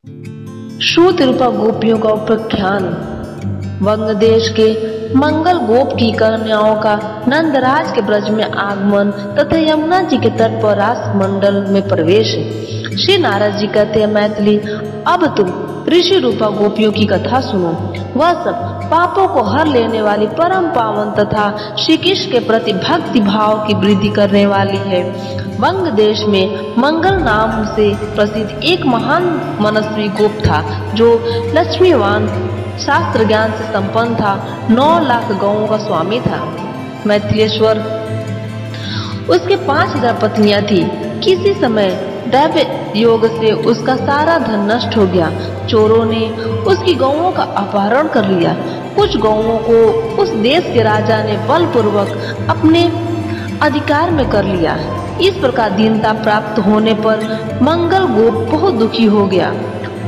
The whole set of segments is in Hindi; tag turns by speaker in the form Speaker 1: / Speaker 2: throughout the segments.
Speaker 1: शूद्ररूपा गोपियों का उपाख्यान। वंग देश के मंगल गोप की कन्याओं का नंदराज के ब्रज में आगमन तथा यमुना जी के तट पर रास मंडल में प्रवेश। श्री नारद जी कहते हैं, मैथिली, अब तुम ऋषि रूपा गोपियों की कथा सुनो। वह सब पापों को हर लेने वाली, परम पावन तथा श्री कृष्ण के प्रति भक्ति भाव की वृद्धि करने वाली है। वंग देश में मंगल नाम से प्रसिद्ध एक महान मनस्वी गोप था, जो लक्ष्मीवान, शास्त्र ज्ञान से संपन्न था, 9 लाख गौओं का स्वामी था। मैथिलेश्वर उसके 5000 पत्नियां थी। किसी समय दैव योग से उसका सारा धन नष्ट हो गया। चोरों ने उसकी गौओं का अपहरण कर लिया। कुछ गौओं को उस देश के राजा ने बलपूर्वक अपने अधिकार में कर लिया। इस प्रकार दीनता प्राप्त होने पर मंगल गोप बहुत दुखी हो गया।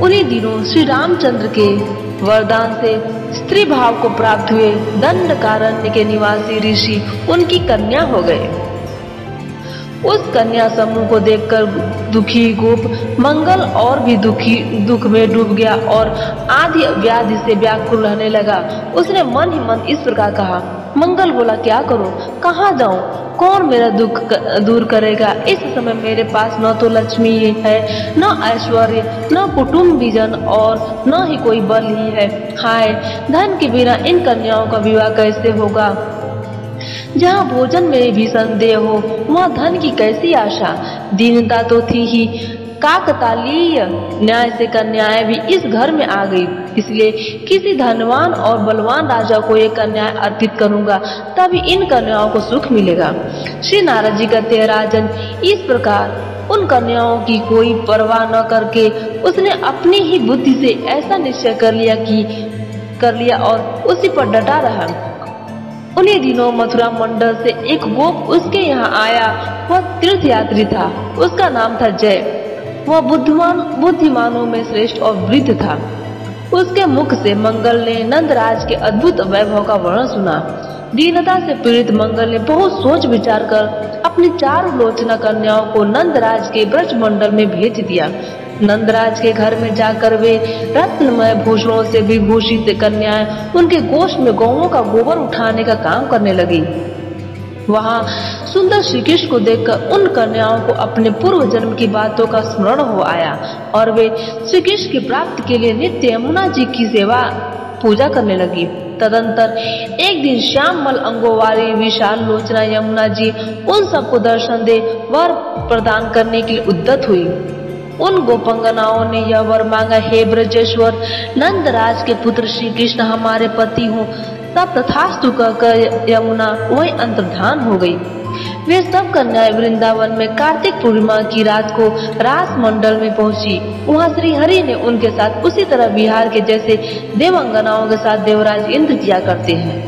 Speaker 1: उन्हीं दिनों श्री रामचंद्र के वरदान से स्त्री भाव को प्राप्त हुए दंडकारण्य के निवासी ऋषि उनकी कन्या हो गए। उस कन्या समूह को देखकर दुखी गोप मंगल और भी दुख में डूब गया और आदि व्याधि से व्याकुल रहने लगा। उसने मन ही मन इस प्रकार कहा, मंगल बोला, क्या करूं, कहाँ जाऊं, कौन मेरा दुख दूर करेगा। इस समय मेरे पास न तो लक्ष्मी है, न ऐश्वर्य, न कुटुंबीजन और न ही कोई बल ही है। हाय, धन के बिना इन कन्याओं का विवाह कैसे होगा। जहाँ भोजन में भी संदेह हो, वहाँ धन की कैसी आशा। दीनता तो थी ही, काकतालीय न्याय से कन्याएं भी इस घर में आ गई। इसलिए किसी धनवान और बलवान राजा को ये कन्याएं अर्पित करूंगा, तभी इन कन्याओं को सुख मिलेगा। श्री नारद जी कहते हैं, राजन, इस प्रकार उन कन्याओं की कोई परवाह न करके उसने अपनी ही बुद्धि से ऐसा निश्चय कर लिया और उसी पर डटा रहा। उन्हीं दिनों मथुरा मंडल से एक गोप उसके यहाँ आया। वह तीर्थ यात्री था। उसका नाम था जय। वह बुद्धिमानों में श्रेष्ठ और वृद्ध था। उसके मुख से मंगल ने नंदराज के अद्भुत वैभव का वर्णन सुना। दीनता से पीड़ित मंगल ने बहुत सोच विचार कर अपनी 4 लोचना कन्याओं को नंदराज के ब्रज मंडल में भेज दिया। नंदराज के घर में जाकर वे रत्नमय भूषणों से विभूषित कन्याएं उनके गोष्ठ में गौओं का गोबर उठाने का काम करने लगी। वहां सुंदर श्री कृष्ण को देखकर उन कन्याओं को अपने पूर्व जन्म की बातों का स्मरण हो आया और वे श्री कृष्ण की प्राप्ति के लिए नित्य यमुना जी की सेवा पूजा करने लगी। तदंतर एक दिन श्यामल अंगों वाली विशाल लोचना यमुना जी उन सबको दर्शन दे वर प्रदान करने के लिए उद्यत हुई। उन गोपंगनाओं ने यह वर मांगा, हे ब्रजेश्वर, नंदराज के पुत्र श्री कृष्ण हमारे पति हों। तब तथास्तु कहकर यमुना वहीं अंतर्धान हो गई। वे सब कन्याएं वृंदावन में कार्तिक पूर्णिमा की रात को रास मंडल में पहुंची। वहां श्री हरि ने उनके साथ उसी तरह बिहार के जैसे देवंगनाओं के साथ देवराज इंद्र किया करते हैं।